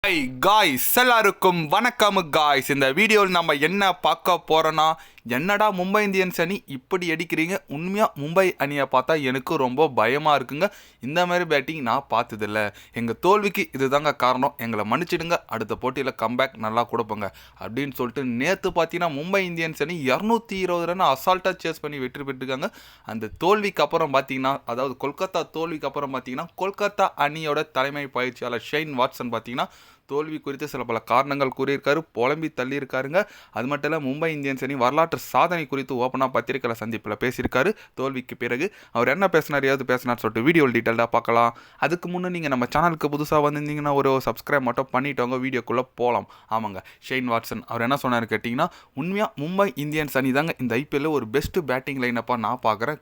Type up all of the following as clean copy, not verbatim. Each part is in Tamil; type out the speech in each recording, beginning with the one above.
ஹாய் காய்ஸ், எல்லாருக்கும் வணக்கம் காய்ஸ். இந்த வீடியோவில் நம்ம என்ன பார்க்க போகிறோன்னா, என்னடா மும்பை இந்தியன்ஸ் அணி இப்படி அடிக்கிறீங்க. உண்மையாக மும்பை அணியை பார்த்தா எனக்கு ரொம்ப பயமாக இருக்குங்க. இந்த மாதிரி பேட்டிங் நான் பார்த்ததில்ல. எங்கள் தோல்விக்கு இதுதாங்க காரணம், எங்களை மன்னிச்சிடுங்க, அடுத்த போட்டியில் கம்பேக் நல்லா கொடுப்போங்க அப்படின்னு சொல்லிட்டு நேற்று பார்த்தீங்கன்னா மும்பை இந்தியன்ஸ் அணி 220 ரன் அசால்ட்டாக சேஸ் பண்ணி வெற்றி பெற்றுருக்காங்க. அந்த தோல்விக்கு அப்புறம் பார்த்தீங்கன்னா, அதாவது கொல்கத்தா தோல்விக்கு அப்புறம் பார்த்தீங்கன்னா, கொல்கத்தா அணியோட தலைமை பயிற்சியாளர் ஷெயின் வாட்சன் பார்த்தீங்கன்னா தோல்வி குறித்து சில பல காரணங்கள் கூறியிருக்காரு, புலம்பி தள்ளியிருக்காருங்க. அது மட்டும் இல்லை, மும்பை இந்தியன்ஸ் அணி வரலாற்று சாதனை குறித்து ஓப்பனாக பத்திரிகையில் சந்திப்பில் பேசியிருக்காரு. தோல்விக்கு பிறகு அவர் என்ன பேசினார், ஏதாவது பேசினார் சொல்லிட்டு வீடியோ டீட்டெயிலாக பார்க்கலாம். அதுக்கு முன்னே நீங்கள் நம்ம சேனலுக்கு புதுசாக வந்திருந்தீங்கன்னா ஒரு சப்ஸ்கிரைப் மட்டும் பண்ணிட்டவங்க வீடியோக்குள்ளே போகலாம். ஆமாங்க, ஷெயின் வாட்சன் அவர் என்ன சொன்னார் கேட்டிங்கன்னா, உண்மையாக மும்பை இந்தியன்ஸ் அணி தாங்க இந்த ஐபிஎல்ல ஒரு பெஸ்ட்டு பேட்டிங் லைனப்பாக நான் பார்க்குறேன்.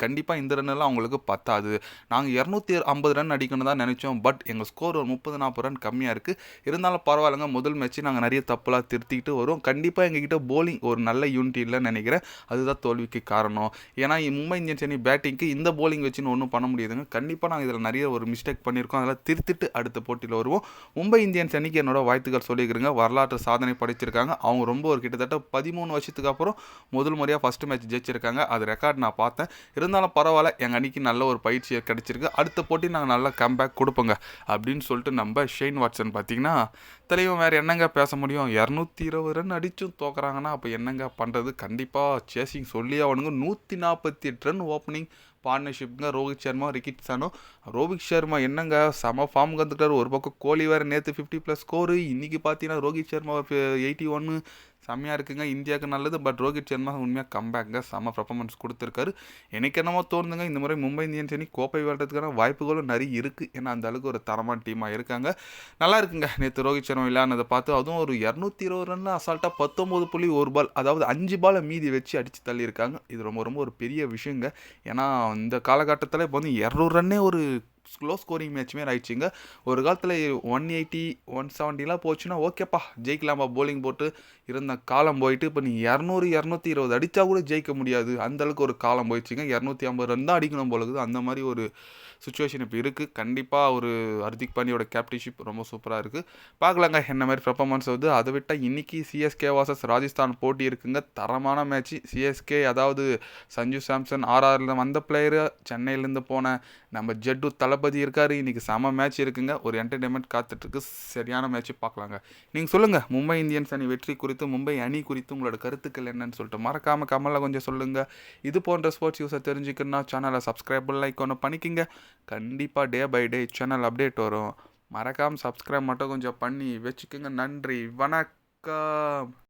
கண்டிப்பாக இந்த ரன்னெல்லாம் அவங்களுக்கு பத்தாது. நாங்கள் 250 ரன் அடிக்கணும் தான் நினச்சோம். பட் எங்கள் ஸ்கோர் ஒரு 30-40 ரன் கம்மியாக இருக்குது. இருந்தாலும் பரவாயில்லைங்க, முதல் மேட்ச்சு நாங்கள் நிறைய தப்புலாம் திருத்திக்கிட்டு வரும். கண்டிப்பாக எங்ககிட்ட போலிங் ஒரு நல்ல யூனிட் இல்லைன்னு நினைக்கிறேன். அதுதான் தோல்விக்கு காரணம். ஏன்னா மும்பை இந்தியன்ஸ் அணி பேட்டிங்க்கு இந்த போலிங் வச்சுன்னு ஒன்றும் பண்ண முடியாதுங்க. கண்டிப்பாக நாங்கள் இதில் நிறைய ஒரு மிஸ்டேக் பண்ணியிருக்கோம். அதெல்லாம் திருத்திட்டு அடுத்த போட்டியில் வருவோம். மும்பை இந்தியன்ஸ் அணிக்கு என்னோட வாழ்த்துக்கள் சொல்லிக்கிறேங்க. வரலாற்று சாதனை படைச்சிருக்காங்க. அவங்க ரொம்ப ஒரு கிட்டத்தட்ட 13 வருஷத்துக்கு அப்புறம் முதல் முறையாக ஃபஸ்ட்டு மேட்ச் ஜெயிச்சிருக்காங்க. அது ரெக்கார்ட் நான் பார்த்தேன். இருந்தாலும் பரவாயில்ல, எங்கள் அணிக்கு நல்ல ஒரு பயிற்சியை கிடச்சிருக்கு. அடுத்த போட்டி நாங்கள் நல்லா கம்பேக் கொடுப்போங்க அப்படின்னு சொல்லிட்டு நம்ம ஷெயின் வாட்சன் பார்த்தீங்கன்னா, தலைவன் வேறு என்னங்க பேச முடியும். 220 ரன் அடித்தும் தோக்குறாங்கன்னா அப்போ என்னங்க பண்ணுறது. கண்டிப்பாக சேசிங் சொல்லி அவனுங்க 148 ரன் ஓப்பனிங் பார்ட்னர்ஷிப்புங்க. ரோஹித் சர்மா, ரிக்கிட் சானோ. ரோஹித் சர்மா என்னங்க செம ஃபார்ம் வந்துட்டார். ஒரு பக்கம் கோலி வேறு நேற்று 50+ ஸ்கோரு. இன்றைக்கி பார்த்தீங்கன்னா ரோஹித் சர்மா 81 செம்மையாக இருக்குங்க. இந்தியாவுக்கு நல்லது. பட் ரோஹித் சர்மா உண்மையாக கம்பேக்குங்க, செம்ம பர்ஃபார்மன்ஸ் கொடுத்துருக்காரு. எனக்கு என்னமோ தோணுதுங்க, இந்த முறை மும்பை இந்தியன்ஸ் அணி கோப்பை வெல்றதுக்கான வாய்ப்புகளும் நிறைய இருக்குது. ஏன்னா அந்த அளவுக்கு ஒரு தரமான டீமாக இருக்காங்க. நல்லா இருக்குங்க. நேற்று ரோஹித் சர்மா விளையாடுனதை பார்த்து, அதுவும் ஒரு 220 ரன்ல அசால்ட்டாக 19.1 பால், அதாவது 5 பாலை மீதி வச்சு அடித்து தள்ளியிருக்காங்க. இது ரொம்ப ரொம்ப ஒரு பெரிய விஷயங்க. ஏன்னா இந்த காலகட்டத்தில் இப்போ வந்து 200 ரன்னே ஒரு ஸ்லோ ஸ்கோரிங் மேட்ச்மே ஆயிடுச்சுங்க. ஒரு காலத்தில் 180 170 போச்சுன்னா ஓகேப்பா ஜெயிக்கலாமா போலிங் போட்டு இருந்த காலம் போயிட்டு, இப்போ நீ 200 220 அடித்தா கூட ஜெயிக்க முடியாது, அந்தளவுக்கு ஒரு காலம் போயிடுச்சுங்க. 250 ரன் தான் அடிக்கணும் போலகுது. அந்த மாதிரி ஒரு சுச்சுவேஷன் இப்போ இருக்குது. கண்டிப்பாக ஒரு ஹர்திக் பாண்டியோட கேப்டன்ஷிப் ரொம்ப சூப்பராக இருக்குது. பார்க்கலாங்க என்ன மாதிரி பெர்ஃபார்மன்ஸ் வருது. அதை விட்டால் இன்றைக்கி சிஎஸ்கே வாசஸ் ராஜஸ்தான் போட்டி இருக்குங்க. தரமான மேட்ச்சு. சிஎஸ்கே அதாவது சஞ்சு சாம்சன் ஆர்ஆரில் வந்த பிளேயரு, சென்னையிலேருந்து போன நம்ம ஜட்டு தளபதி இருக்கார். இன்றைக்கி செம மேட்ச் இருக்குங்க. ஒரு என்டர்டெயின்மெண்ட் காத்துட்ருக்கு. சரியான மேட்ச்சு பார்க்கலாங்க. நீங்கள் சொல்லுங்கள், மும்பை இந்தியன்ஸ் அணி வெற்றி குறித்து, மும்பை அணி குறித்து உங்களோட கருத்துக்கள் என்னன்னு சொல்லிட்டு மறக்காமல் கமலில் கொஞ்சம் சொல்லுங்கள். இது போன்ற ஸ்போர்ட்ஸ் யூஸை தெரிஞ்சுக்கணுன்னா சேனலை சப்ஸ்கிரைப் லைக் ஒன்று பண்ணிக்கிங்க. கண்டிப்பாக day by day channel update வரும். மறக்காமல் சப்ஸ்கிரைப் மட்டும் கொஞ்சம் பண்ணி வச்சுக்கோங்க. நன்றி, வணக்கம்.